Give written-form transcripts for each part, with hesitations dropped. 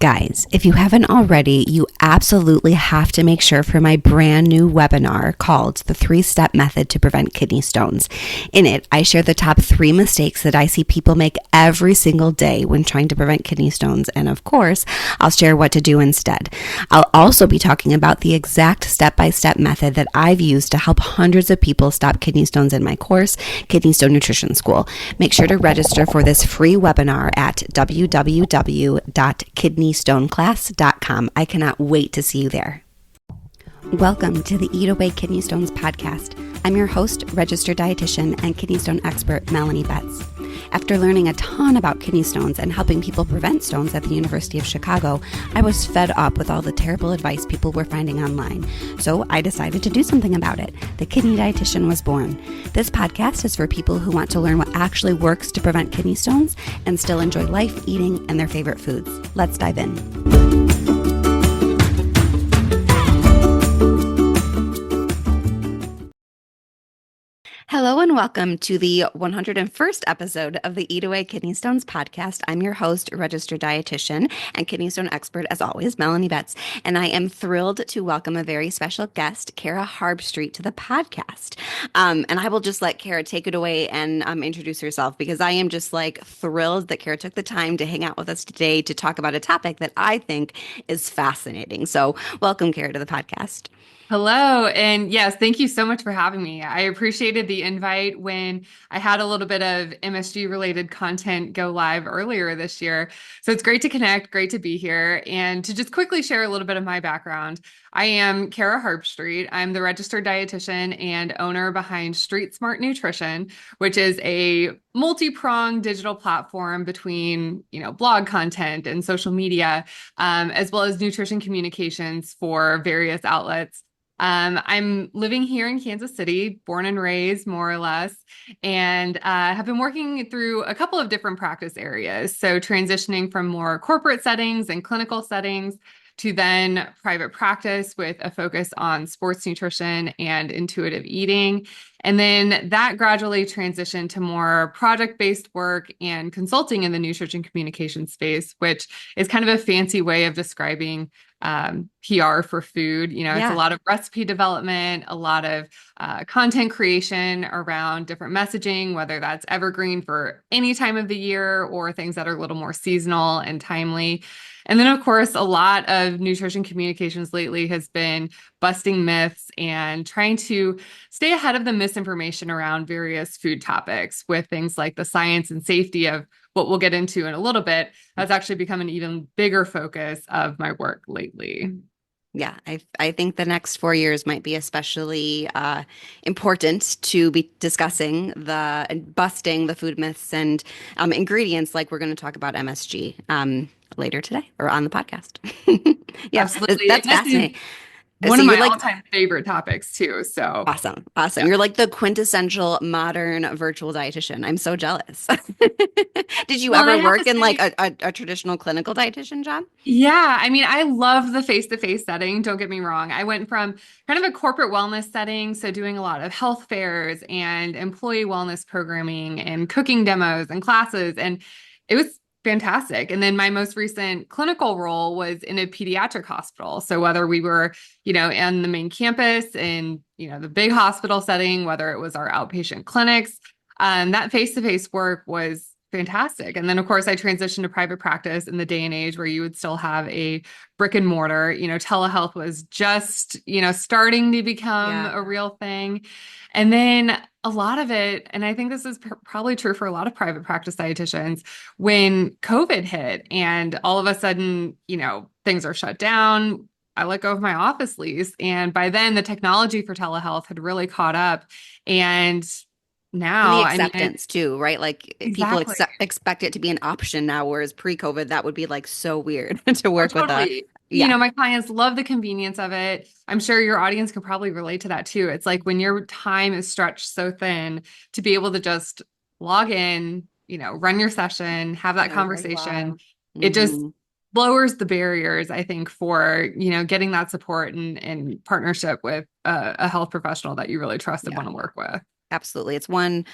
Guys, if you haven't already, you absolutely have to make sure for my brand new webinar called The 3-Step Method to Prevent Kidney Stones. In it, I share the top 3 mistakes that I see people make every single day when trying to prevent kidney stones. And of course, I'll share what to do instead. I'll also be talking about the exact step-by-step method that I've used to help hundreds of people stop kidney stones in my course, Kidney Stone Nutrition School. Make sure to register for this free webinar at www.kidneystoneclass.com. I cannot wait to see you there. Welcome to the Eat Away Kidney Stones podcast. I'm your host, registered dietitian and kidney stone expert, Melanie Betts. After learning a ton about kidney stones and helping people prevent stones at the University of Chicago, I was fed up with all the terrible advice people were finding online. So I decided to do something about it. The Kidney Dietitian was born. This podcast is for people who want to learn what actually works to prevent kidney stones and still enjoy life, eating, and their favorite foods. Let's dive in. Hello and welcome to the 101st episode of the Eat Away Kidney Stones podcast. I'm your host, registered dietitian and kidney stone expert, as always, Melanie Betts, and I am thrilled to welcome a very special guest, Cara Harbstreet, to the podcast. And I will just let Cara take it away and introduce herself, because I am just thrilled that Cara took the time to hang out with us today to talk about a topic that I think is fascinating. So welcome, Cara, to the podcast. Hello. And yes, thank you so much for having me. I appreciated the invite when I had a little bit of MSG related content go live earlier this year. So it's great to connect, great to be here. And to just quickly share a little bit of my background, I am Cara Harbstreet. I'm the registered dietitian and owner behind Street Smart Nutrition, which is a multi-pronged digital platform between, blog content and social media, as well as nutrition communications for various outlets. I'm living here in Kansas City, born and raised more or less, and have been working through a couple of different practice areas. So transitioning from more corporate settings and clinical settings to then private practice with a focus on sports nutrition and intuitive eating. And then that gradually transitioned to more project-based work and consulting in the nutrition communication space, which is kind of a fancy way of describing PR for food. It's a lot of recipe development, a lot of content creation around different messaging, whether that's evergreen for any time of the year or things that are a little more seasonal and timely. And then, of course, a lot of nutrition communications lately has been busting myths and trying to stay ahead of the misinformation around various food topics with things like the science and safety of what we'll get into in a little bit. That's actually become an even bigger focus of my work lately. Yeah, I think the next 4 years might be especially important to be discussing busting the food myths and ingredients, like we're going to talk about MSG later today or on the podcast. Yeah, absolutely. That's fascinating. One of my all-time favorite topics too. So awesome. Yeah. You're like the quintessential modern virtual dietitian. I'm so jealous. Did you ever work in a traditional clinical dietitian job? Yeah. I mean, I love the face-to-face setting. Don't get me wrong. I went from kind of a corporate wellness setting, so doing a lot of health fairs and employee wellness programming and cooking demos and classes. And it was fantastic. And then my most recent clinical role was in a pediatric hospital. So whether we were, in the main campus in, the big hospital setting, whether it was our outpatient clinics, that face-to-face work was fantastic. And then, of course, I transitioned to private practice in the day and age where you would still have a brick and mortar. Telehealth was just, starting to become a real thing. And then a lot of it, and I think this is probably true for a lot of private practice dietitians, when COVID hit and all of a sudden, things are shut down, I let go of my office lease. And by then the technology for telehealth had really caught up. And now, and the acceptance too, right? Exactly. People expect it to be an option now, whereas pre-COVID, that would be so weird to work with. My clients love the convenience of it. I'm sure your audience can probably relate to that too. It's like when your time is stretched so thin to be able to just log in, run your session, have that conversation. Wow. It just lowers the barriers, I think, for, getting that support and partnership with a health professional that you really trust and want to work with. Absolutely. It's one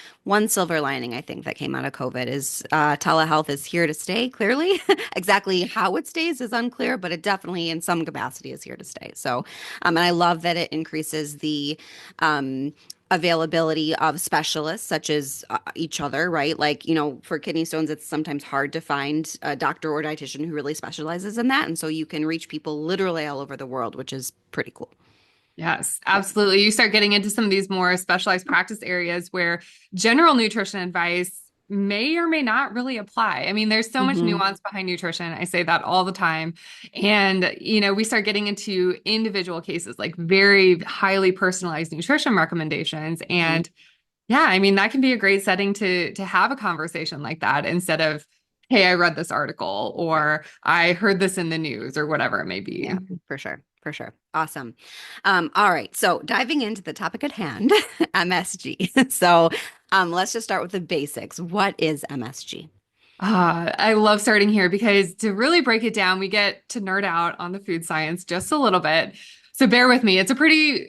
silver lining I think that came out of COVID is telehealth is here to stay, clearly. Exactly how it stays is unclear, but it definitely in some capacity is here to stay. So, and I love that it increases the um, availability of specialists such as each other, right? Like, for kidney stones, it's sometimes hard to find a doctor or dietitian who really specializes in that. And so you can reach people literally all over the world, which is pretty cool. Yes, absolutely. You start getting into some of these more specialized practice areas where general nutrition advice may or may not really apply. I mean, there's so much Hmm. nuance behind nutrition. I say that all the time. And, we start getting into individual cases, like very highly personalized nutrition recommendations. Hmm. And yeah, I mean, that can be a great setting to have a conversation like that instead of, hey, I read this article Right. or I heard this in the news or whatever it may be. Yeah, for sure. For sure. Awesome. All right. So diving into the topic at hand, MSG. So let's just start with the basics. What is MSG? I love starting here because to really break it down, we get to nerd out on the food science just a little bit. So bear with me. It's a pretty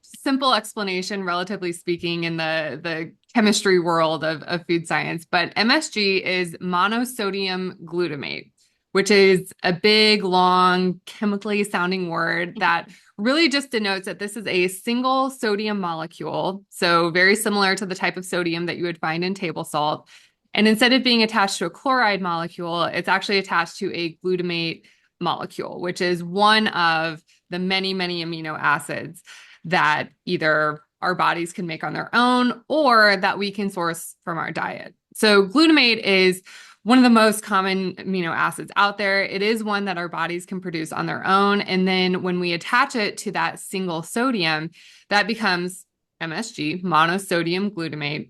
simple explanation, relatively speaking, in the chemistry world of food science. But MSG is monosodium glutamate, which is a big, long, chemically sounding word that really just denotes that this is a single sodium molecule. So very similar to the type of sodium that you would find in table salt. And instead of being attached to a chloride molecule, it's actually attached to a glutamate molecule, which is one of the many, many amino acids that either our bodies can make on their own or that we can source from our diet. So, glutamate is one of the most common amino acids out there. It is one that our bodies can produce on their own. And then when we attach it to that single sodium, that becomes MSG, monosodium glutamate.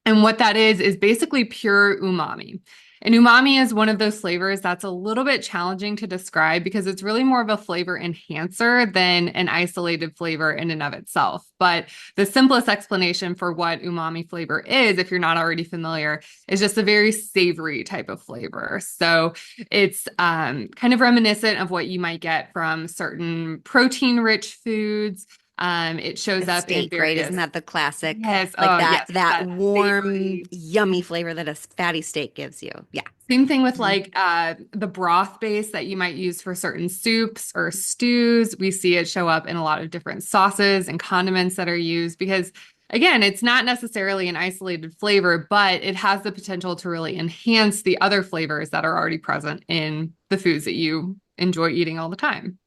And what that is basically pure umami. And umami is one of those flavors that's a little bit challenging to describe because it's really more of a flavor enhancer than an isolated flavor in and of itself. But the simplest explanation for what umami flavor is, if you're not already familiar, is just a very savory type of flavor. So it's kind of reminiscent of what you might get from certain protein rich foods. It shows With up in steak, right? Isn't various. that the classic, Yes. like Oh, that yes. that That warm, savory. yummy flavor that a fatty steak gives you? Yeah. Same thing with Mhm. like the broth base that you might use for certain soups or stews. We see it show up in a lot of different sauces and condiments that are used because, again, it's not necessarily an isolated flavor, but it has the potential to really enhance the other flavors that are already present in the foods that you enjoy eating all the time.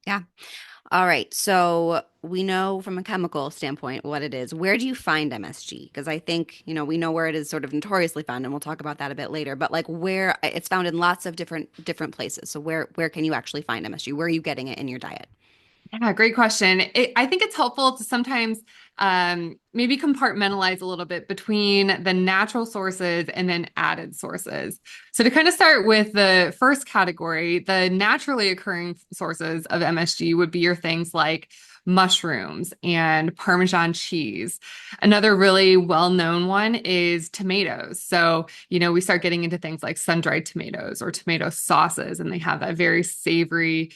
Yeah. All right. So we know from a chemical standpoint what it is. Where do you find MSG? Because I think, we know where it is sort of notoriously found, and we'll talk about that a bit later. But like where it's found in lots of different places. So where can you actually find MSG? Where are you getting it in your diet? Yeah, great question. I think it's helpful to sometimes maybe compartmentalize a little bit between the natural sources and then added sources. So, to kind of start with the first category, the naturally occurring sources of MSG would be your things like mushrooms and Parmesan cheese. Another really well-known one is tomatoes. So, we start getting into things like sun-dried tomatoes or tomato sauces, and they have that very savory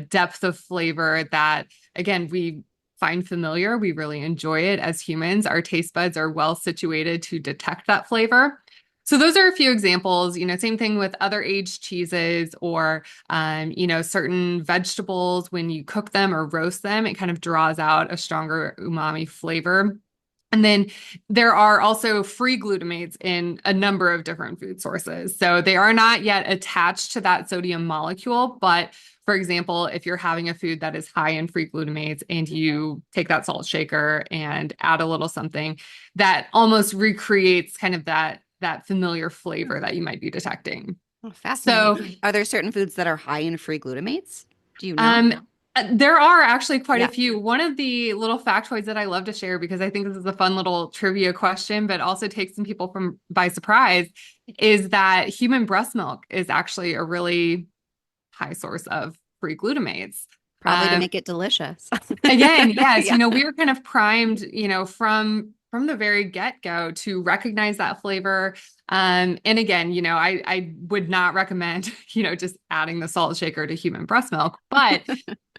depth of flavor that, again, we find familiar. We really enjoy it as humans. Our taste buds are well situated to detect that flavor. So those are a few examples. Same thing with other aged cheeses or, certain vegetables. When you cook them or roast them, it kind of draws out a stronger umami flavor. And then there are also free glutamates in a number of different food sources. So they are not yet attached to that sodium molecule. But for example, if you're having a food that is high in free glutamates and you take that salt shaker and add a little something, that almost recreates kind of that familiar flavor that you might be detecting. Oh, fascinating. So Are there certain foods that are high in free glutamates? Do you know? Um, there are actually quite a Yeah. few. One of the little factoids that I love to share because I think this is a fun little trivia question, but also takes some people from by surprise, is that human breast milk is actually a really high source of free glutamates. Probably to make it delicious. Again, yes, Yeah. we were kind of primed, from the very get-go to recognize that flavor. And again, I would not recommend, just adding the salt shaker to human breast milk, but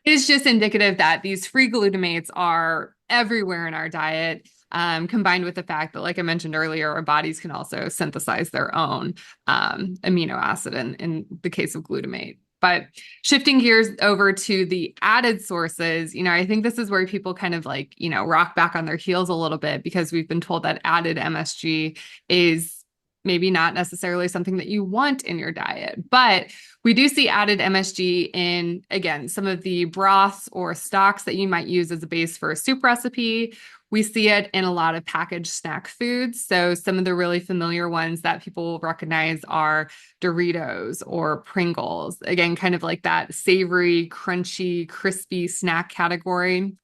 it's just indicative that these free glutamates are everywhere in our diet. combined with the fact that, like I mentioned earlier, our bodies can also synthesize their own amino acid in the case of glutamate. But shifting gears over to the added sources, I think this is where people kind of like, rock back on their heels a little bit because we've been told that added MSG is maybe not necessarily something that you want in your diet. But we do see added MSG in, again, some of the broths or stocks that you might use as a base for a soup recipe. We see it in a lot of packaged snack foods. So some of the really familiar ones that people will recognize are Doritos or Pringles. Again, kind of like that savory, crunchy, crispy snack category.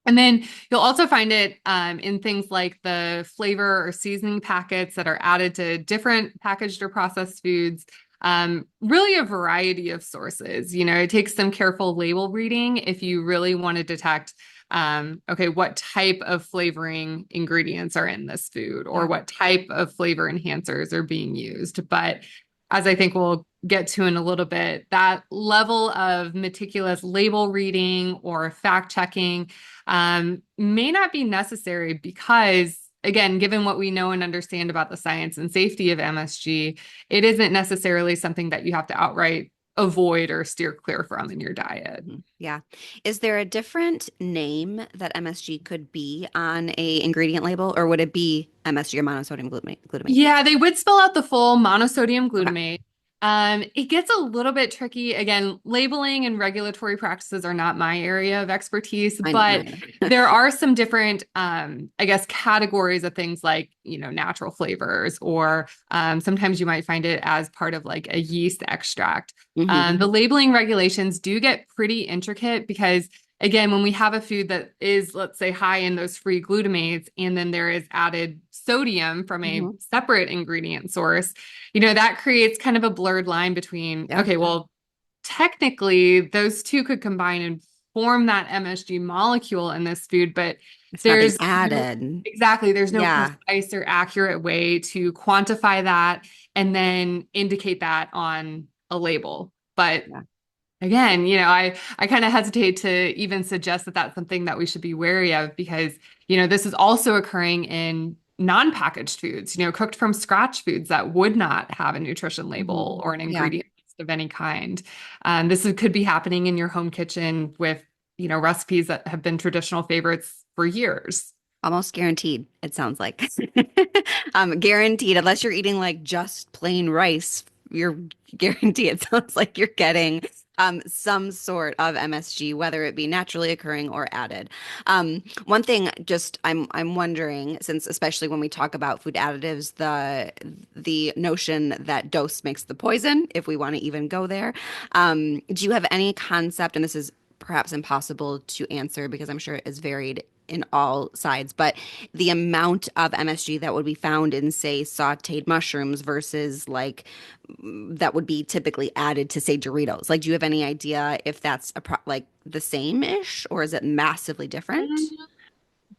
And then you'll also find it in things like the flavor or seasoning packets that are added to different packaged or processed foods. Really a variety of sources. It takes some careful label reading if you really want to detect okay, what type of flavoring ingredients are in this food or what type of flavor enhancers are being used. But as I think we'll get to in a little bit, that level of meticulous label reading or fact checking may not be necessary because, again, given what we know and understand about the science and safety of MSG, it isn't necessarily something that you have to outright avoid or steer clear from in your diet. Yeah. Is there a different name that MSG could be on a ingredient label, or would it be MSG or monosodium glutamate? Yeah, they would spell out the full monosodium Okay. glutamate. It gets a little bit tricky. Again, labeling and regulatory practices are not my area of expertise, but there are some different, I guess, categories of things like, natural flavors, or sometimes you might find it as part of like a yeast extract. The labeling regulations do get pretty intricate because, again, when we have a food that is, let's say, high in those free glutamates, and then there is added sodium from a separate ingredient source, that creates kind of a blurred line between, okay, well, technically those two could combine and form that MSG molecule in this food, but It's not being there's added. exactly, there's no precise or accurate way to quantify that and then indicate that on a label. But again, I kind of hesitate to even suggest that that's something that we should be wary of because, this is also occurring in non-packaged foods, cooked from scratch foods that would not have a nutrition label or an ingredient list of any kind. Could be happening in your home kitchen with, recipes that have been traditional favorites for years. Almost guaranteed, it sounds like. Guaranteed, unless you're eating like just plain rice, you're guaranteed. It sounds like you're getting some sort of MSG, whether it be naturally occurring or added. One thing, just I'm wondering, since especially when we talk about food additives, the notion that dose makes the poison, if we want to even go there. Do you have any concept, and this is perhaps impossible to answer because I'm sure it is varied in all sides, but the amount of MSG that would be found in, say, sauteed mushrooms versus like that would be typically added to, say, Doritos. Like, do you have any idea if that's like the same-ish, or is it massively different?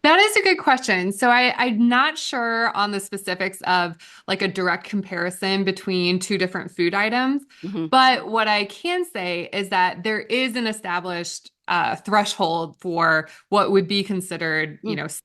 That is a good question. So I'm not sure on the specifics of like a direct comparison between two different food items. But what I can say is that there is an established threshold for what would be considered,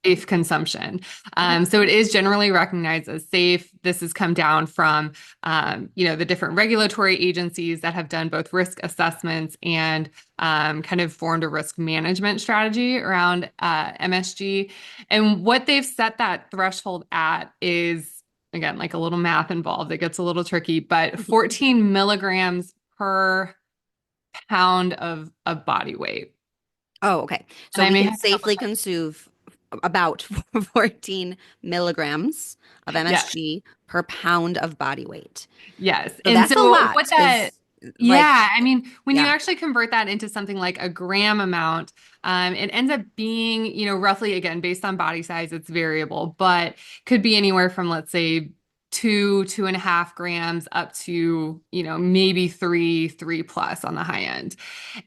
safe consumption. So it is generally recognized as safe. This has come down from, the different regulatory agencies that have done both risk assessments and kind of formed a risk management strategy around MSG. And what they've set that threshold at is, again, like a little math involved. It gets a little tricky, but 14 milligrams per pound of body weight. Oh, okay. So we can safely consume about 14 milligrams of MSG per pound of body weight. Yes. So And that's a so lot. what that, Like, I mean, when you actually convert that into something like a gram amount, it ends up being, roughly, again, based on body size, it's variable, but could be anywhere from, let's say, 2.5 grams up to, maybe three plus on the high end.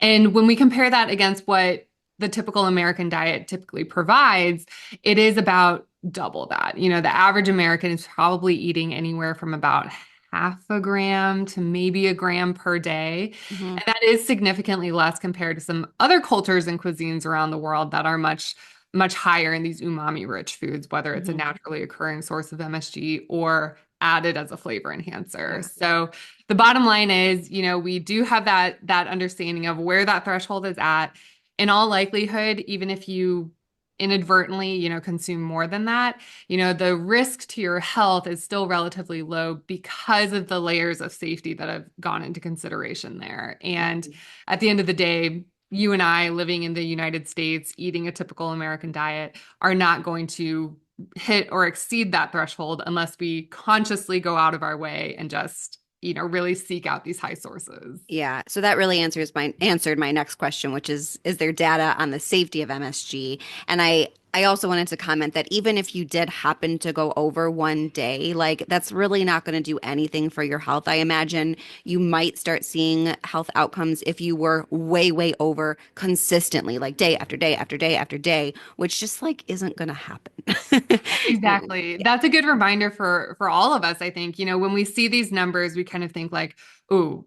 And when we compare that against what the typical American diet typically provides, it is about double that. The average American is probably eating anywhere from about half a gram to maybe a gram per day. And that is significantly less compared to some other cultures and cuisines around the world that are much much higher in these umami rich foods, whether it's a Mhm. naturally occurring source of MSG or added as a flavor enhancer. Yeah. So the bottom line is, we do have that understanding of where that threshold is at. In all likelihood, even if you inadvertently, consume more than that, the risk to your health is still relatively low because of the layers of safety that have gone into consideration there. And at the end of the day, you and I living in the United States, eating a typical American diet, are not going to hit or exceed that threshold unless we consciously go out of our way and just, really seek out these high sources. Yeah, so that really answered my next question, which is there data on the safety of MSG? And I also wanted to comment that even if you did happen to go over one day, like that's really not going to do anything for your health. I imagine you might start seeing health outcomes if you were way, way over consistently, like day after day after day after day, which just like isn't going to happen. Exactly. Yeah. That's a good reminder for all of us, I think. When we see these numbers, we kind of think like, "Ooh,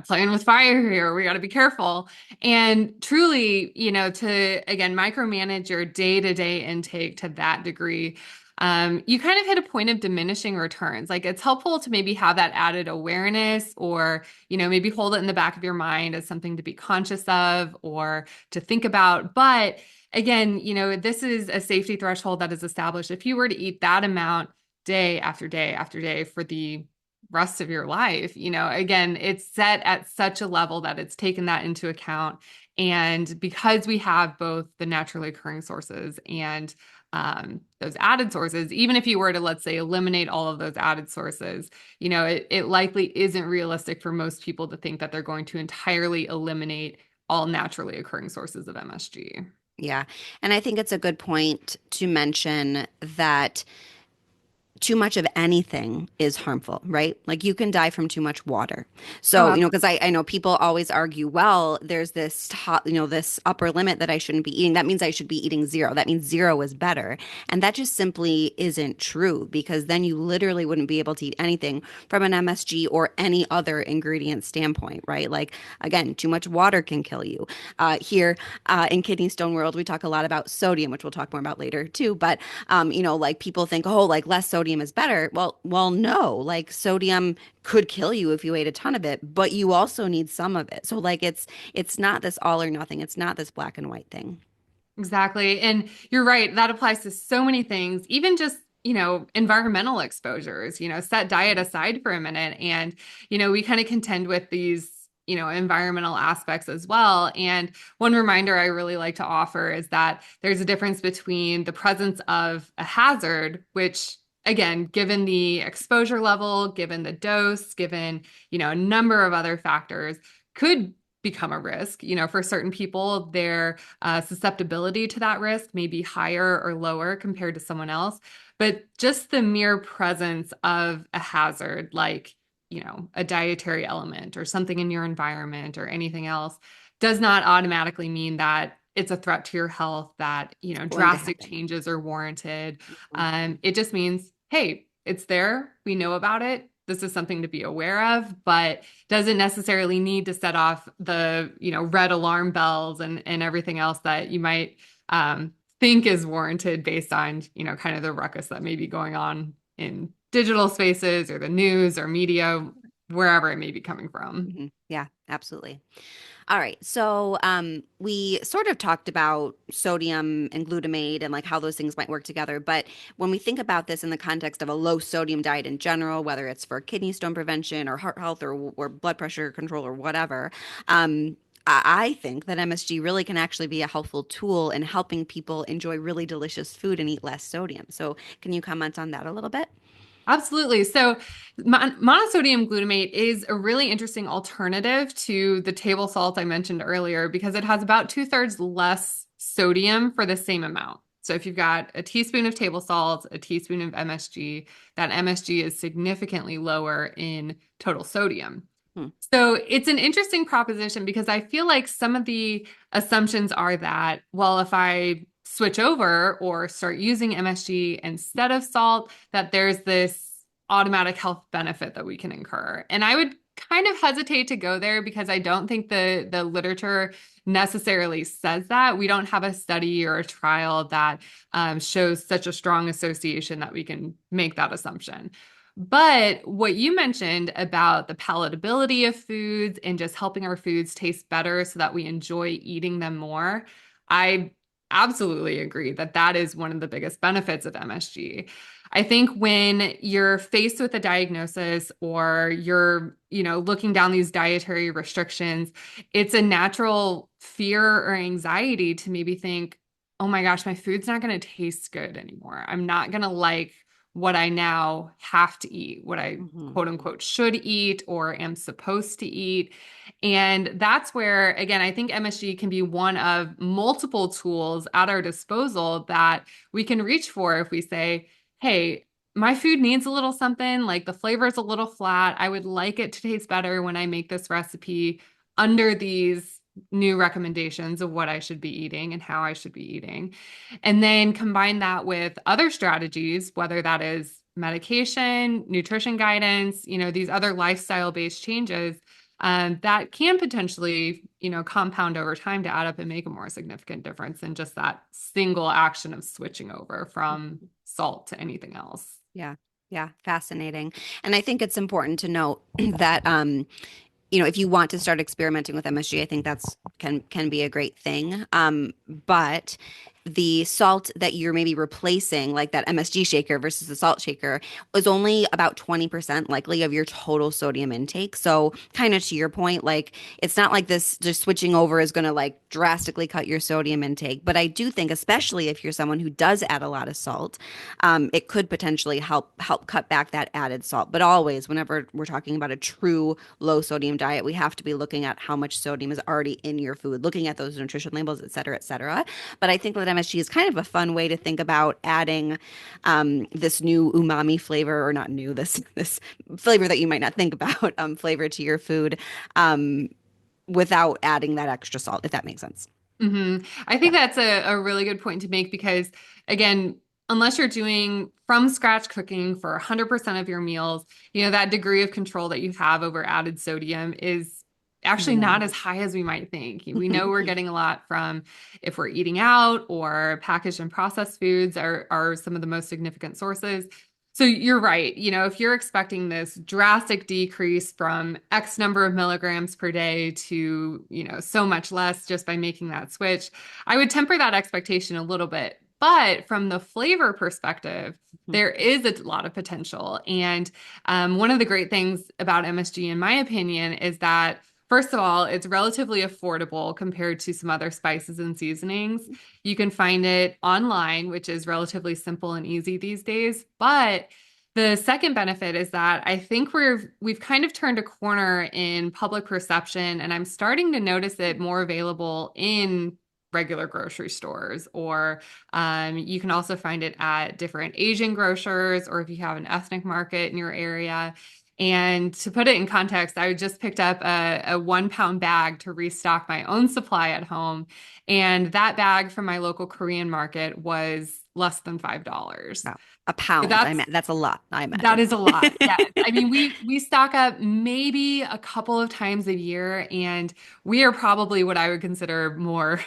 playing with fire here. We got to be careful." And truly, to again micromanage your day-to-day intake to that degree, you kind of hit a point of diminishing returns. Like it's helpful to maybe have that added awareness or, maybe hold it in the back of your mind as something to be conscious of or to think about. But again, this is a safety threshold that is established. If you were to eat that amount day after day after day for the rest of your life, again, it's set at such a level that it's taken that into account. And because we have both the naturally occurring sources and those added sources, even if you were to, let's say, eliminate all of those added sources, it likely isn't realistic for most people to think that they're going to entirely eliminate all naturally occurring sources of MSG. Yeah. And I think it's a good point to mention that too much of anything is harmful, right? Like you can die from too much water. Oh, So, because I know people always argue, well, there's this top, this upper limit that I shouldn't be eating. That means I should be eating zero. That means zero is better. And that just simply isn't true because then you literally wouldn't be able to eat anything from an MSG or any other ingredient standpoint, right? Like, again, too much water can kill you. Here in Kidney Stone World, we talk a lot about sodium, which we'll talk more about later too. But like people think, oh, like less sodium is better. Well, no, like sodium could kill you if you ate a ton of it, but you also need some of it. So like it's not this all or nothing. It's not this black and white thing. exactly. And you're right. That applies to so many things, even just, environmental exposures, set diet aside for a minute. And, we kind of contend with these, environmental aspects as well. And one reminder I really like to offer is that there's a difference between the presence of a hazard, which again, given the exposure level, given the dose, given, a number of other factors, could become a risk. For certain people, their susceptibility to that risk may be higher or lower compared to someone else. But just the mere presence of a hazard, like, a dietary element or something in your environment or anything else, does not automatically mean that it's a threat to your health, that, Going to drastic happen. changes are warranted. Mhm. It just means, hey, it's there. We know about it. This is something to be aware of, but doesn't necessarily need to set off the, red alarm bells and everything else that you might think is warranted based on, kind of the ruckus that may be going on in digital spaces or the news or media, wherever it may be coming from. Yeah, absolutely. All right. So we sort of talked about sodium and glutamate and like how those things might work together. But when we think about this in the context of a low sodium diet in general, whether it's for kidney stone prevention or heart health or blood pressure control or whatever, I think that MSG really can actually be a helpful tool in helping people enjoy really delicious food and eat less sodium. So can you comment on that a little bit? Absolutely. So, monosodium glutamate is a really interesting alternative to the table salt I mentioned earlier because it has about two-thirds less sodium for the same amount. So, if you've got a teaspoon of table salt, a teaspoon of MSG, that MSG is significantly lower in total sodium. Hmm. So, it's an interesting proposition because I feel like some of the assumptions are that, well, if I switch over or start using MSG instead of salt, that there's this automatic health benefit that we can incur. And I would kind of hesitate to go there because I don't think the literature necessarily says that. We don't have a study or a trial that shows such a strong association that we can make that assumption. But what you mentioned about the palatability of foods and just helping our foods taste better so that we enjoy eating them more, I absolutely agree that that is one of the biggest benefits of MSG. I think when you're faced with a diagnosis or you're, looking down these dietary restrictions, it's a natural fear or anxiety to maybe think, oh my gosh, my food's not going to taste good anymore. I'm not going to like what I now have to eat, what I quote unquote should eat or am supposed to eat. And that's where, again, I think MSG can be one of multiple tools at our disposal that we can reach for if we say, hey, my food needs a little something, like the flavor is a little flat. I would like it to taste better when I make this recipe under these new recommendations of what I should be eating and how I should be eating. And then combine that with other strategies, whether that is medication, nutrition guidance, these other lifestyle-based changes that can potentially, compound over time to add up and make a more significant difference than just that single action of switching over from salt to anything else. Yeah. Yeah. Fascinating. And I think it's important to note that, if you want to start experimenting with MSG, I think that's can be a great thing. But the salt that you're maybe replacing, like that MSG shaker versus the salt shaker, is only about 20% likely of your total sodium intake. So kind of to your point, like it's not like this just switching over is going to like drastically cut your sodium intake. But I do think, especially if you're someone who does add a lot of salt, it could potentially help cut back that added salt. But always, whenever we're talking about a true low sodium diet, we have to be looking at how much sodium is already in your food, looking at those nutrition labels, et cetera, et cetera. But I think that MSG is kind of a fun way to think about adding this new umami flavor, or not new, this flavor that you might not think about, flavor to your food, without adding that extra salt, if that makes sense. I think that's a really good point to make because, again, unless you're doing from scratch cooking for 100% of your meals, that degree of control that you have over added sodium is actually not as high as we might think. We know we're getting a lot from if we're eating out, or packaged and processed foods are some of the most significant sources. So you're right. If you're expecting this drastic decrease from X number of milligrams per day to, so much less just by making that switch, I would temper that expectation a little bit. But from the flavor perspective, there is a lot of potential. And one of the great things about MSG, in my opinion, is that first of all, it's relatively affordable compared to some other spices and seasonings. You can find it online, which is relatively simple and easy these days. But the second benefit is that I think we've kind of turned a corner in public perception, and I'm starting to notice it more available in regular grocery stores, or you can also find it at different Asian grocers, or if you have an ethnic market in your area. And to put it in context, I just picked up a 1 pound bag to restock my own supply at home. And that bag from my local Korean market was less than $5. Wow. A pound. That's a lot, I imagine. That is a lot. Yes. I mean, we stock up maybe a couple of times a year, and we are probably what I would consider more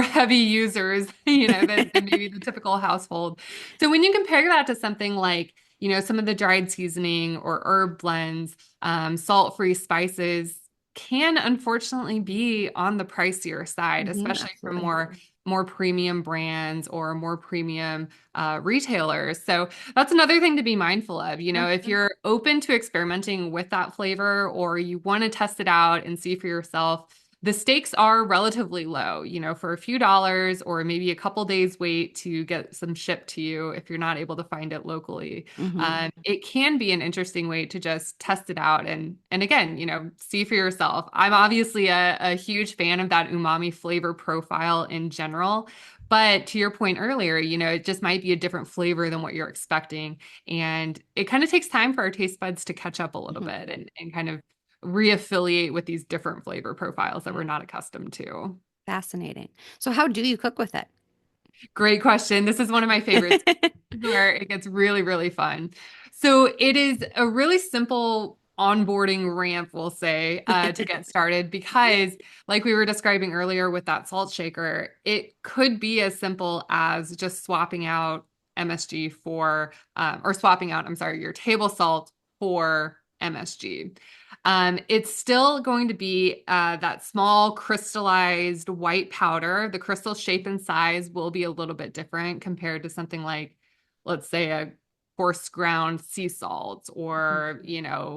heavy users, than maybe the typical household. So when you compare that to something like, some of the dried seasoning or herb blends, salt-free spices can unfortunately be on the pricier side, especially from more premium brands or more premium retailers. So that's another thing to be mindful of. If you're open to experimenting with that flavor, or you want to test it out and see for yourself, the stakes are relatively low, for a few dollars or maybe a couple days wait to get some shipped to you if you're not able to find it locally. It can be an interesting way to just test it out and again, see for yourself. I'm obviously a huge fan of that umami flavor profile in general. But to your point earlier, it just might be a different flavor than what you're expecting. And it kind of takes time for our taste buds to catch up a little bit and kind of reaffiliate with these different flavor profiles that we're not accustomed to. Fascinating. So how do you cook with it? Great question. This is one of my favorites where it gets really, really fun. So it is a really simple onboarding ramp, we'll say, to get started, because like we were describing earlier with that salt shaker, it could be as simple as just swapping out MSG for, or swapping out, I'm sorry, your table salt for MSG. It's still going to be that small crystallized white powder. The crystal shape and size will be a little bit different compared to something like, let's say, a coarse ground sea salt or,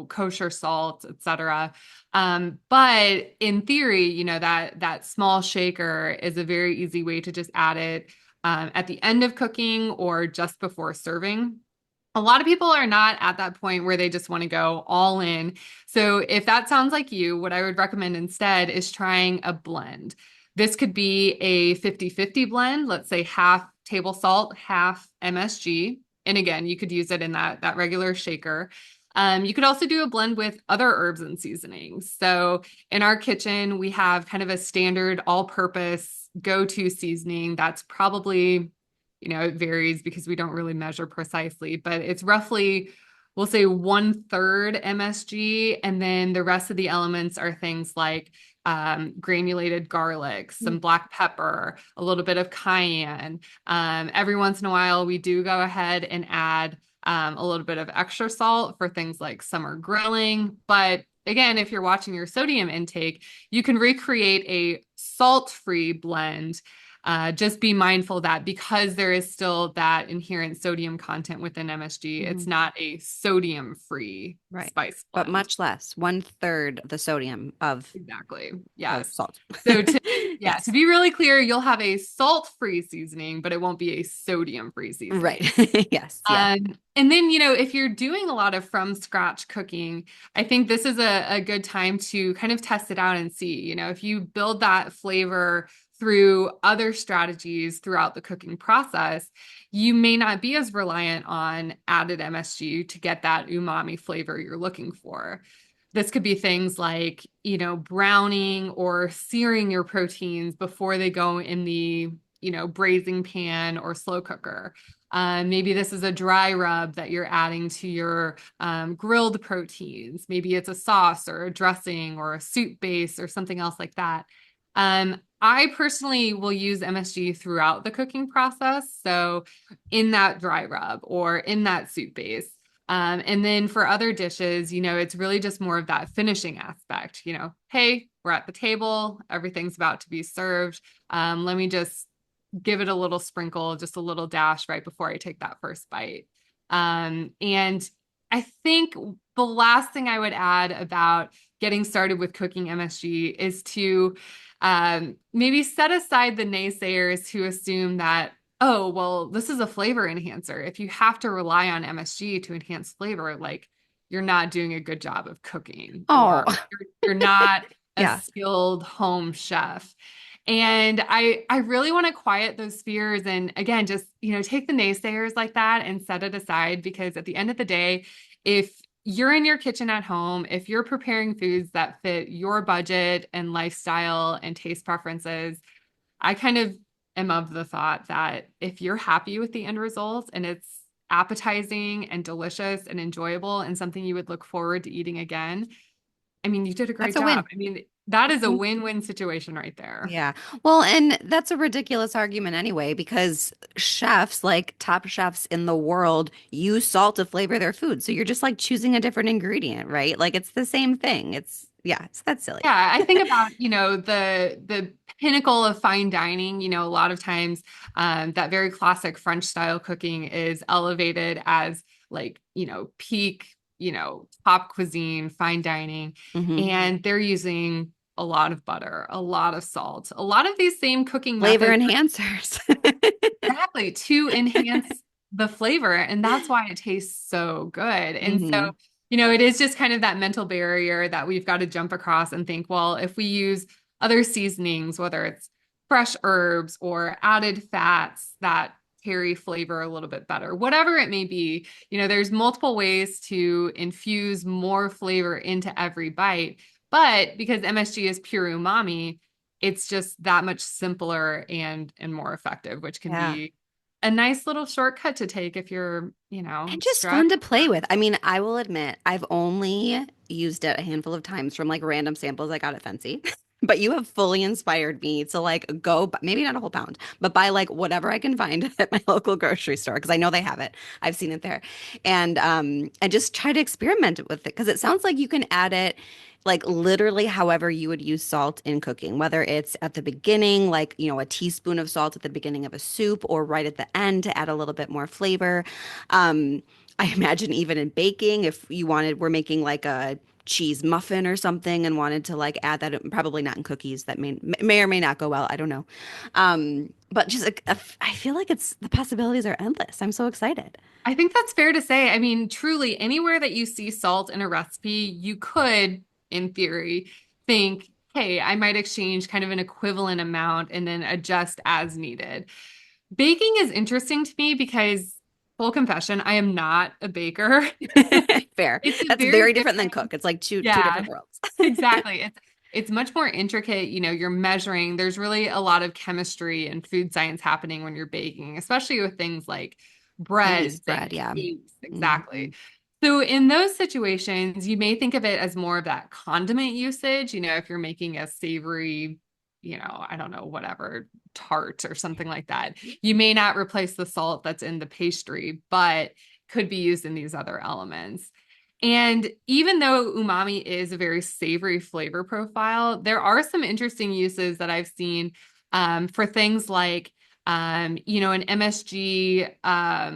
kosher salt, etc. But in theory, that small shaker is a very easy way to just add it at the end of cooking or just before serving. A lot of people are not at that point where they just want to go all in. So if that sounds like you, what I would recommend instead is trying a blend. This could be a 50-50 blend, let's say half table salt, half MSG. And again, you could use it in that regular shaker. You could also do a blend with other herbs and seasonings. So in our kitchen, we have kind of a standard all-purpose go-to seasoning that's probably, it varies because we don't really measure precisely, but it's roughly, we'll say 1/3 MSG. And then the rest of the elements are things like granulated garlic, some black pepper, a little bit of cayenne. Every once in a while, we do go ahead and add a little bit of extra salt for things like summer grilling. But again, if you're watching your sodium intake, you can recreate a salt-free blend. Just be mindful that because there is still that inherent sodium content within MSG, it's not a sodium-free spice blend. But much less, 1/3 the sodium of exactly. Yes. Of salt. So to be really clear, you'll have a salt-free seasoning, but it won't be a sodium-free seasoning. Right. Yes. Yeah. And then, if you're doing a lot of from scratch cooking, I think this is a good time to kind of test it out and see, if you build that flavor through other strategies throughout the cooking process, you may not be as reliant on added MSG to get that umami flavor you're looking for. This could be things like, browning or searing your proteins before they go in the, braising pan or slow cooker. Maybe this is a dry rub that you're adding to your grilled proteins. Maybe it's a sauce or a dressing or a soup base or something else like that. I personally will use MSG throughout the cooking process. So in that dry rub or in that soup base. And then for other dishes, it's really just more of that finishing aspect, hey, we're at the table, everything's about to be served. Let me just give it a little sprinkle, just a little dash right before I take that first bite. And I think the last thing I would add about getting started with cooking MSG is to maybe set aside the naysayers who assume that, oh, well, this is a flavor enhancer. If you have to rely on MSG to enhance flavor, like you're not doing a good job of cooking. Oh, or you're not Yeah. a skilled home chef. And I really want to quiet those fears and again, just, take the naysayers like that and set it aside, because at the end of the day, if you're in your kitchen at home, if you're preparing foods that fit your budget and lifestyle and taste preferences, I kind of am of the thought that if you're happy with the end result and it's appetizing and delicious and enjoyable and something you would look forward to eating again, I mean, you did a great That's a win. job. I mean, that is a win-win situation right there. Yeah. Well, and that's a ridiculous argument anyway, because chefs, like top chefs in the world, use salt to flavor their food. So you're just like choosing a different ingredient, right? Like it's the same thing. It's that's silly. Yeah, I think about, the pinnacle of fine dining, a lot of times that very classic French style cooking is elevated as like, peak, top cuisine, fine dining. Mhm. And they're using a lot of butter, a lot of salt, a lot of these same cooking Flavor methods enhancers. exactly to enhance the flavor. And that's why it tastes so good. And so, Mhm. it is just kind of that mental barrier that we've got to jump across and think, well, if we use other seasonings, whether it's fresh herbs or added fats that carry flavor a little bit better, whatever it may be, there's multiple ways to infuse more flavor into every bite. But because MSG is pure umami, it's just that much simpler and more effective, which can Yeah. be a nice little shortcut to take if you're, And just fun stressed. to play with. I mean, I will admit, I've only used it a handful of times from like random samples I got at Fancy. But you have fully inspired me to like go, maybe not a whole pound, but buy like whatever I can find at my local grocery store because I know they have it. I've seen it there, and just try to experiment with it because it sounds like you can add it like literally however you would use salt in cooking, whether it's at the beginning, like, a teaspoon of salt at the beginning of a soup, or right at the end to add a little bit more flavor. Um, I imagine even in baking, if we're making like a cheese muffin or something and wanted to like add that, probably not in cookies, that may or may not go well. I don't know. But just I feel like the possibilities are endless. I'm so excited. I think that's fair to say. I mean, truly, anywhere that you see salt in a recipe, you could, in theory, think, hey, I might exchange kind of an equivalent amount and then adjust as needed. Baking is interesting to me because, full confession, I am not a baker. Fair. It's a That's very very different than different, cook. It's like two yeah, different worlds. exactly. It's much more intricate, you're measuring. There's really a lot of chemistry and food science happening when you're baking, especially with things like breads Yeast and bread, yeah. cakes. Hmm. Exactly. So in those situations, you may think of it as more of that condiment usage, if you're making a savory, I don't know, whatever, tart or something like that. You may not replace the salt that's in the pastry, but could be used in these other elements. And even though umami is a very savory flavor profile, there are some interesting uses that I've seen for things like, an MSG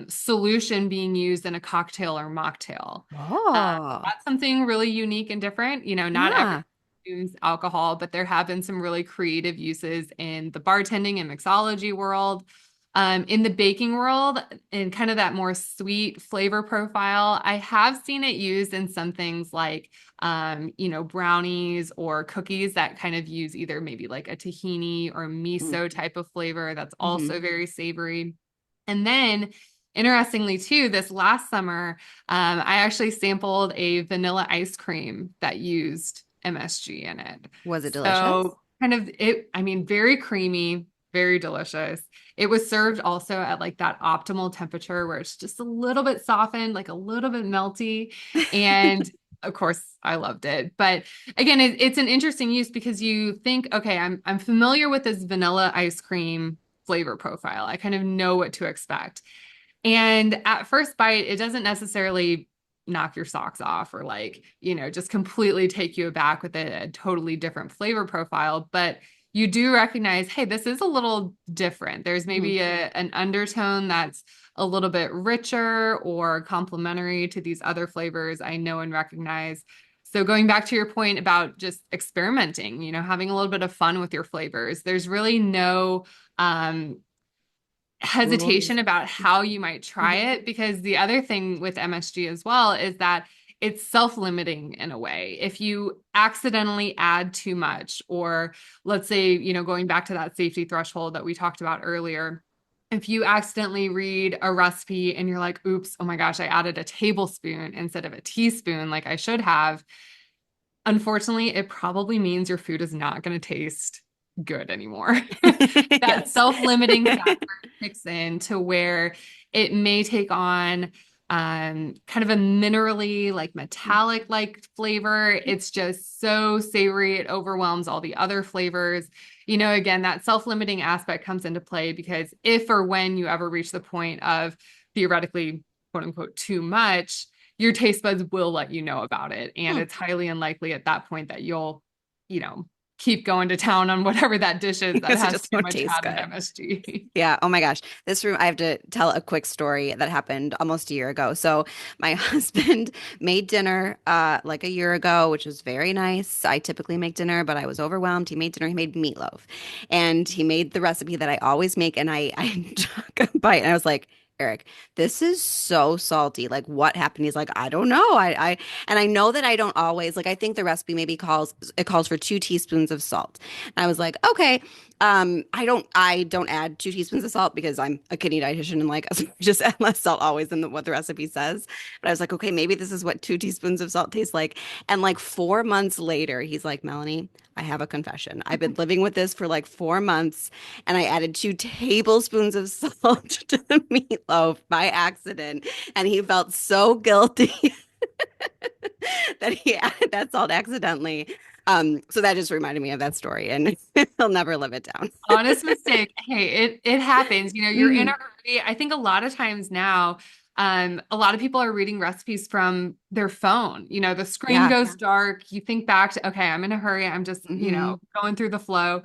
solution being used in a cocktail or mocktail. Oh, That's something really unique and different. Not everyone yeah. consumes alcohol, but there have been some really creative uses in the bartending and mixology world. In the baking world, in kind of that more sweet flavor profile, I have seen it used in some things like, brownies or cookies that kind of use either maybe like a tahini or miso type of flavor that's Mm-hmm. also very savory. And then, interestingly, too, this last summer, I actually sampled a vanilla ice cream that used MSG in it. Was it delicious? So, kind of I mean, very creamy, very delicious. It was served also at like that optimal temperature where it's just a little bit softened, like a little bit melty. And of course, I loved it. But again, it's an interesting use because you think, okay, I'm familiar with this vanilla ice cream flavor profile. I kind of know what to expect. And at first bite, it doesn't necessarily knock your socks off or like, just completely take you aback with a totally different flavor profile. But you do recognize, hey, this is a little different. There's maybe an undertone that's a little bit richer or complementary to these other flavors I know and recognize. So going back to your point about just experimenting, having a little bit of fun with your flavors, there's really no Rules. hesitation about how you might try Mhm. it, because the other thing with MSG as well is that it's self-limiting in a way. If you accidentally add too much, or let's say, going back to that safety threshold that we talked about earlier, if you accidentally read a recipe and you're like, oops, oh my gosh, I added a tablespoon instead of a teaspoon like I should have, unfortunately, it probably means your food is not going to taste good anymore. That Yes. self-limiting factor kicks in to where it may take on kind of a minerally, like metallic like flavor. It's just so savory, it overwhelms all the other flavors. Again, that self-limiting aspect comes into play because if or when you ever reach the point of theoretically, quote unquote, too much, your taste buds will let you know about it. And Hmm. it's highly unlikely at that point that you'll, you know, keep going to town on whatever that dish is that Because it has just too won't much taste added good. MSG. Yeah. Oh my gosh. This room, I have to tell a quick story that happened almost a year ago. So my husband made dinner like a year ago, which was very nice. I typically make dinner, but I was overwhelmed. He made dinner. He made meatloaf. And he made the recipe that I always make. And I took a bite and I was like, Eric, this is so salty. Like, what happened? He's like, I don't know. And I know that I don't always like. I think the recipe maybe calls for 2 teaspoons of salt. And I was like, okay. I don't add 2 teaspoons of salt because I'm a kidney dietitian and like just add less salt always than what the recipe says. But I was like, okay, maybe this is what 2 teaspoons of salt tastes like. And like 4 months later, he's like, Melanie, I have a confession. I've been living with this for like 4 months and I added 2 tablespoons of salt to the meatloaf by accident. And he felt so guilty that he added that salt accidentally. So that just reminded me of that story, and he'll never live it down. Honest mistake. Hey, it happens. You're in a Mhm. hurry. I think a lot of times now, a lot of people are reading recipes from their phone. The screen Yeah. goes dark. You think back to, okay, I'm in a hurry. I'm just, Hmm. going through the flow.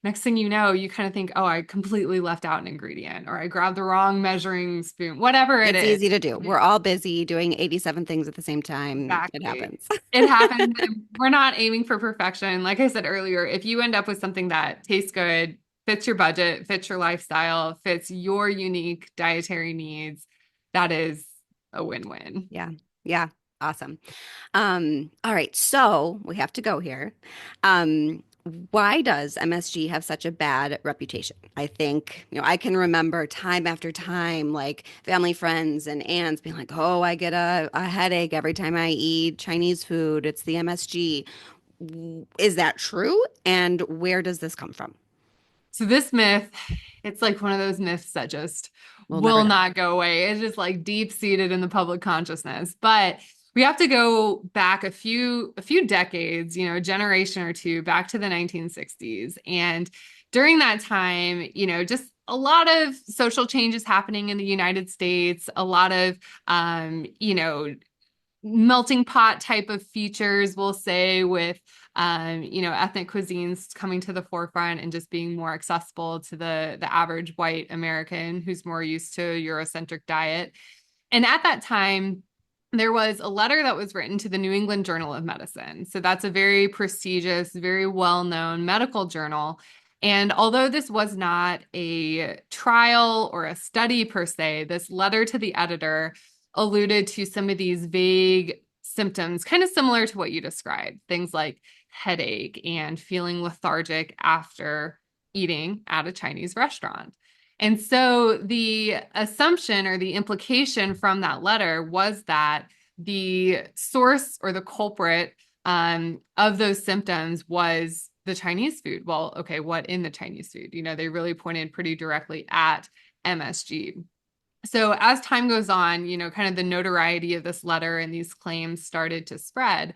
Next thing you know, you kind of think, oh, I completely left out an ingredient, or I grabbed the wrong measuring spoon, whatever it It's is. easy to do. We're all busy doing 87 things at the same time. It Exactly. happens. It happens. And we're not aiming for perfection. Like I said earlier, if you end up with something that tastes good, fits your budget, fits your lifestyle, fits your unique dietary needs, that is a win-win. Yeah. Yeah. Awesome. All right. So we have to go here. Um, why does MSG have such a bad reputation? I think, I can remember time after time, like family, friends, and aunts being like, oh, I get a headache every time I eat Chinese food. It's the MSG. Is that true? And where does this come from? So this myth, it's like one of those myths that just We'll never will die. not go away. It's just like deep seated in the public consciousness. But we have to go back a few decades, a generation or two, back to the 1960s. And during that time, just a lot of social changes happening in the United States, a lot of melting pot type of features, we'll say, with ethnic cuisines coming to the forefront and just being more accessible to the average white American who's more used to a Eurocentric diet. And at that time, there was a letter that was written to the New England Journal of Medicine. So that's a very prestigious, very well-known medical journal. And although this was not a trial or a study per se, this letter to the editor alluded to some of these vague symptoms, kind of similar to what you described, things like headache and feeling lethargic after eating at a Chinese restaurant. And so the assumption or the implication from that letter was that the source or the culprit of those symptoms was the Chinese food. Well, okay, what in the Chinese food? They really pointed pretty directly at MSG. So as time goes on, kind of the notoriety of this letter and these claims started to spread.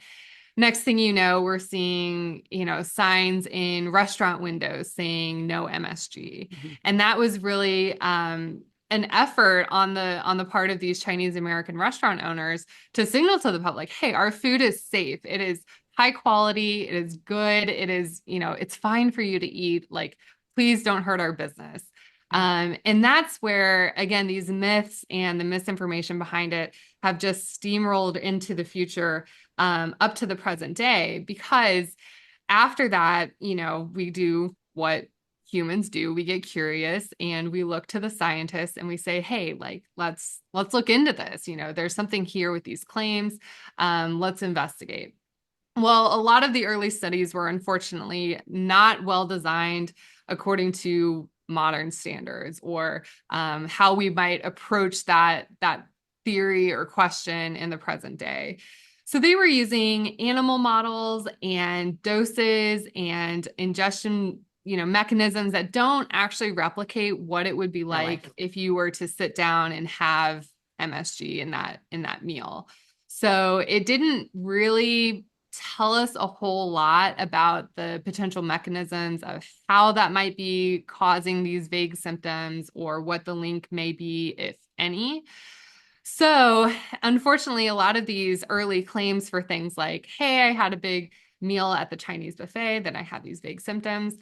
Next thing you know, we're seeing, signs in restaurant windows saying no MSG. Mhm. And that was really an effort on the part of these Chinese American restaurant owners to signal to the public, hey, our food is safe. It is high quality. It is good. It is, it's fine for you to eat. Like, please don't hurt our business. And that's where, again, these myths and the misinformation behind it have just steamrolled into the future, up to the present day, because after that, we do what humans do. We get curious and we look to the scientists and we say, hey, like, let's look into this. There's something here with these claims. Let's investigate. Well, a lot of the early studies were unfortunately not well designed according to modern standards, or how we might approach that theory or question in the present day. So they were using animal models and doses and ingestion, mechanisms that don't actually replicate what it would be Real life. like if you were to sit down and have MSG in that meal. So it didn't really tell us a whole lot about the potential mechanisms of how that might be causing these vague symptoms, or what the link may be, if any. So, unfortunately, a lot of these early claims for things like, hey, I had a big meal at the Chinese buffet, then I had these vague symptoms,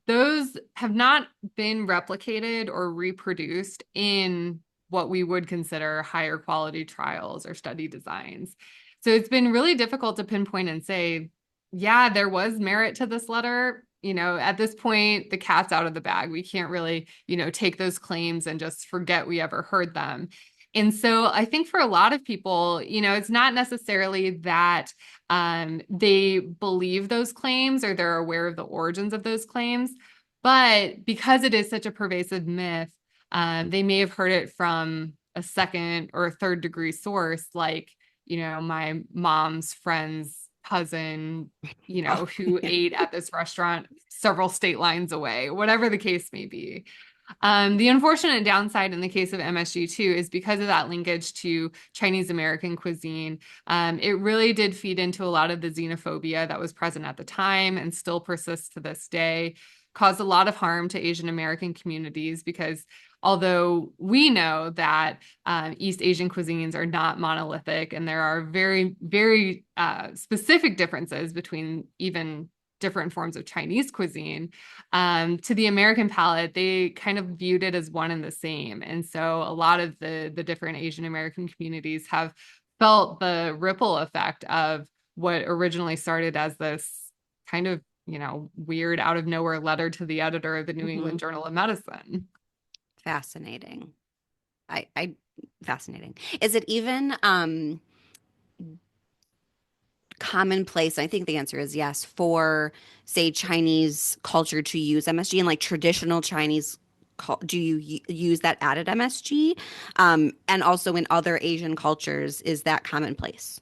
those have not been replicated or reproduced in what we would consider higher quality trials or study designs. So it's been really difficult to pinpoint and say, yeah, there was merit to this letter. At this point, the cat's out of the bag. We can't really, take those claims and just forget we ever heard them. And so I think for a lot of people, it's not necessarily that they believe those claims or they're aware of the origins of those claims, But because it is such a pervasive myth, they may have heard it from a second or a third degree source, like, my mom's friend's cousin, Oh, who ate at this restaurant several state lines away, whatever the case may be. The unfortunate downside in the case of MSG too is because of that linkage to Chinese American cuisine. It really did feed into a lot of the xenophobia that was present at the time and still persists to this day, caused a lot of harm to Asian American communities because although we know that East Asian cuisines are not monolithic and there are very, very specific differences between even different forms of Chinese cuisine, to the American palate, they kind of viewed it as one and the same. And so a lot of the different Asian American communities have felt the ripple effect of what originally started as this kind of, weird out of nowhere letter to the editor of the New England Journal of Medicine. Fascinating. I fascinating. Is it even commonplace? I think the answer is yes, for say Chinese culture to use MSG and like traditional Chinese do you use that added MSG? And also in other Asian cultures, is that commonplace?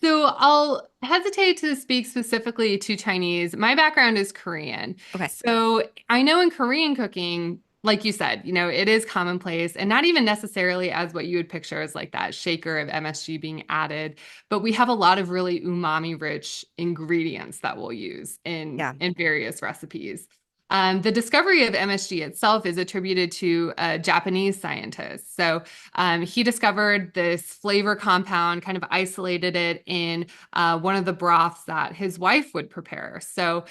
So I'll hesitate to speak specifically to Chinese. My background is Korean. Okay. So I know in Korean cooking, like you said, it is commonplace and not even necessarily as what you would picture as like that shaker of MSG being added, but we have a lot of really umami rich ingredients that we'll use Yeah. in various recipes. The discovery of MSG itself is attributed to a Japanese scientist. So he discovered this flavor compound, kind of isolated it in one of the broths that his wife would prepare. So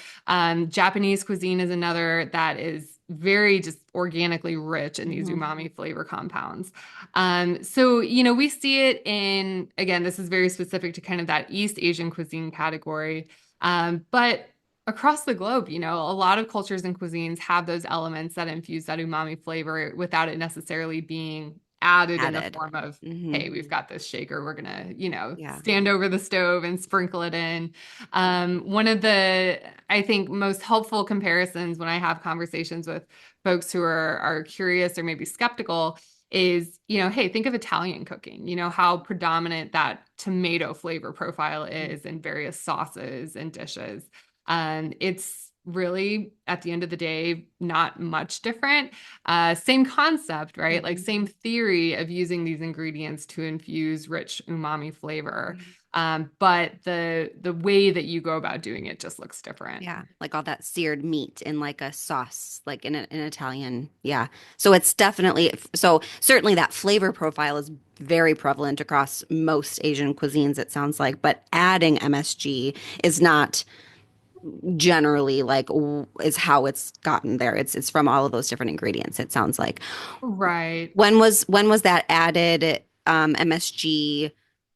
Japanese cuisine is another that is very just organically rich in these umami flavor compounds. So, we see it in, again, this is very specific to kind of that East Asian cuisine category. But across the globe, a lot of cultures and cuisines have those elements that infuse that umami flavor without it necessarily being added in the Added. form of, Hmm. hey, we've got this shaker, we're gonna, Yeah. stand over the stove and sprinkle it in. One of the, I think, most helpful comparisons when I have conversations with folks who are curious or maybe skeptical is, hey, think of Italian cooking, how predominant that tomato flavor profile is in various sauces and dishes. It's really, at the end of the day, not much different. Same concept, right? Like same theory of using these ingredients to infuse rich umami flavor. But the way that you go about doing it just looks different. Yeah, like all that seared meat in like a sauce, like in an Italian. Yeah. So it's definitely, so certainly that flavor profile is very prevalent across most Asian cuisines, it sounds like, but adding MSG is not generally like is how it's gotten there. It's from all of those different ingredients, it sounds like. Right. When was that added MSG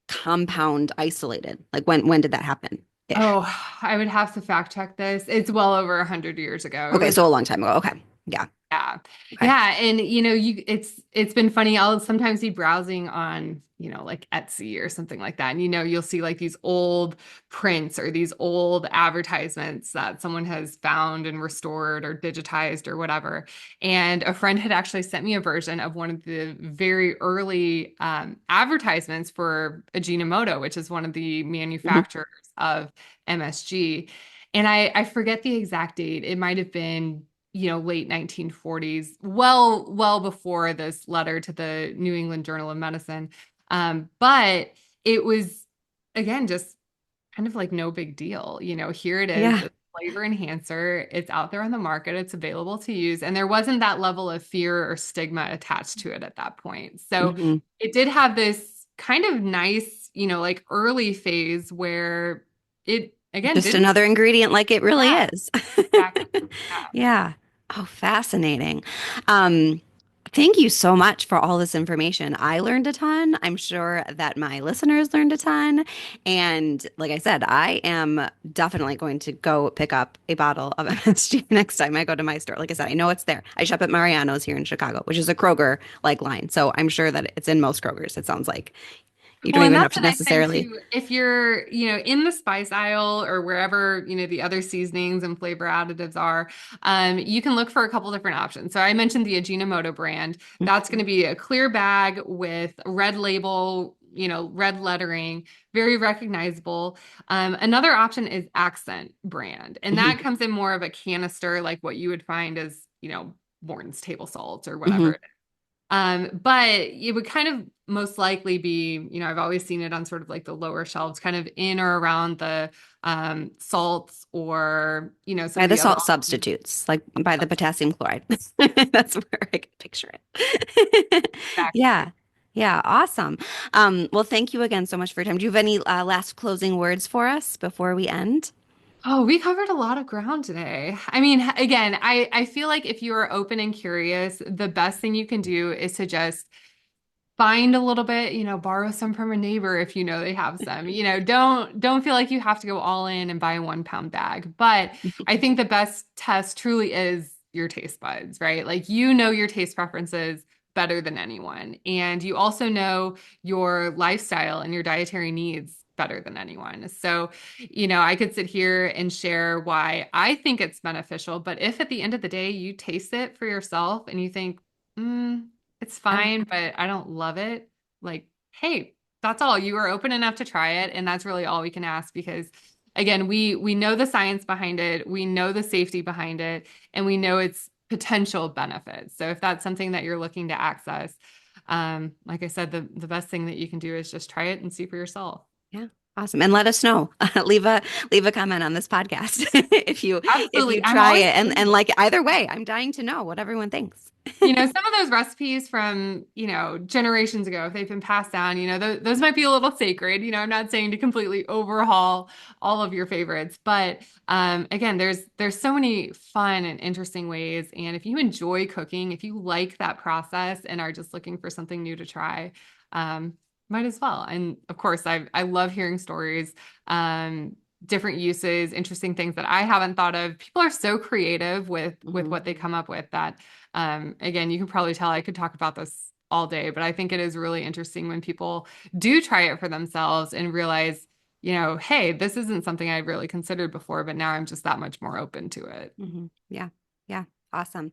compound isolated? Like when did that happen? Ish. Oh, I would have to fact check this. It's well over 100 years ago. It Okay, was so a long time ago. Okay. Yeah. Yeah. Okay. Yeah. And it's been funny. I'll sometimes be browsing on, like Etsy or something like that. And you'll see like these old prints or these old advertisements that someone has found and restored or digitized or whatever. And a friend had actually sent me a version of one of the very early advertisements for Ajinomoto, which is one of the Mhm. manufacturers of MSG. And I forget the exact date. It might have been late 1940s, well before this letter to the New England Journal of Medicine. But it was, again, just kind of like no big deal. Here it is, Yeah. this flavor enhancer. It's out there on the market. It's available to use. And there wasn't that level of fear or stigma attached to it at that point. So Hmm. it did have this kind of nice, like early phase where it, again, Just didn't, another ingredient like it really yeah, is. exactly. Yeah. Yeah. Oh, fascinating. Um, Thank you so much for all this information. I learned a ton. I'm sure that my listeners learned a ton. And like I said, I am definitely going to go pick up a bottle of MSG next time I go to my store. Like I said, I know it's there. I shop at Mariano's here in Chicago, which is a Kroger like line. So I'm sure that it's in most Krogers, it sounds like. You don't Well, and even have that's to what I say necessarily. too. If you're, in the spice aisle or wherever, the other seasonings and flavor additives are, you can look for a couple different options. So I mentioned the Ajinomoto brand. That's going to be a clear bag with a red label, red lettering, very recognizable. Another option is Accent brand, and that Mhm. comes in more of a canister, like what you would find as, Morton's table salt or Mhm. whatever. But it would kind of most likely be, I've always seen it on sort of like the lower shelves, kind of in or around the salts or, some By of the the other salt options. substitutes, like by the potassium chloride. That's where I can picture it. Exactly. Yeah. Yeah. Awesome. Well, thank you again so much for your time. Do you have any last closing words for us before we end? Oh, we covered a lot of ground today. I mean, again, I feel like if you are open and curious, the best thing you can do is to just find a little bit, borrow some from a neighbor if you know they have some. Don't feel like you have to go all in and buy a 1 pound bag. But I think the best test truly is your taste buds, right? Like your taste preferences better than anyone. And you also know your lifestyle and your dietary needs better than anyone. So, I could sit here and share why I think it's beneficial, but if at the end of the day you taste it for yourself and you think, it's Yeah. fine, but I don't love it. Like, hey, that's all. You are open enough to try it, and that's really all we can ask because again, we know the science behind it, we know the safety behind it, and we know its potential benefits. So if that's something that you're looking to access, like I said, the best thing that you can do is just try it and see for yourself. Yeah. Awesome. And let us know. Leave a comment on this podcast if you Absolutely. I'm try always it. And curious. like either way, I'm dying to know what everyone thinks. Some of those recipes from, generations ago, if they've been passed down, those might be a little sacred. I'm not saying to completely overhaul all of your favorites, but again, there's so many fun and interesting ways. And if you enjoy cooking, if you like that process and are just looking for something new to try, um, might as well. And of course, I love hearing stories, different uses, interesting things that I haven't thought of. People are so creative with Mhm. what they come up with that again, you can probably tell I could talk about this all day, but I think it is really interesting when people do try it for themselves and realize, hey, this isn't something I'd really considered before, but now I'm just that much more open to it. Yeah. Yeah. Awesome.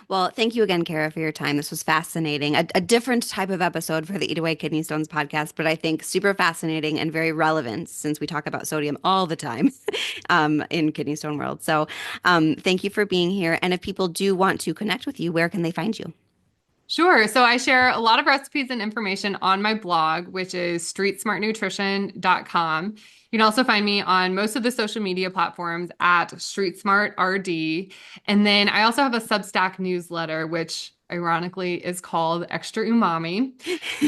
Well, thank you again, Cara, for your time. This was fascinating. A different type of episode for the Eat Away Kidney Stones podcast, but I think super fascinating and very relevant since we talk about sodium all the time in kidney stone world. So thank you for being here. And if people do want to connect with you, where can they find you? Sure. So I share a lot of recipes and information on my blog, which is streetsmartnutrition.com. You can also find me on most of the social media platforms at StreetSmartRD. And then I also have a Substack newsletter, which ironically is called Extra Umami.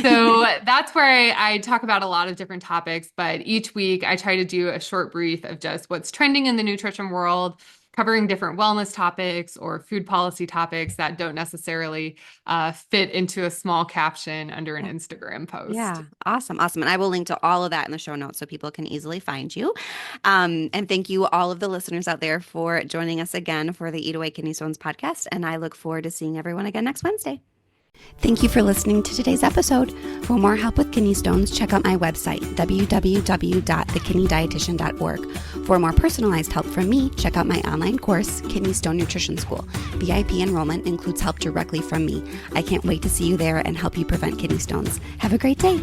So that's where I talk about a lot of different topics, but each week I try to do a short brief of just what's trending in the nutrition world, covering different wellness topics or food policy topics that don't necessarily fit into a small caption under an Yeah. Instagram post. Yeah, awesome, awesome. And I will link to all of that in the show notes so people can easily find you. And thank you, all of the listeners out there, for joining us again for the Eat Away Kidney Stones podcast. And I look forward to seeing everyone again next Wednesday. Thank you for listening to today's episode. For more help with kidney stones, check out my website, www.thekidneydietitian.org. For more personalized help from me, check out my online course, Kidney Stone Nutrition School. VIP enrollment includes help directly from me. I can't wait to see you there and help you prevent kidney stones. Have a great day.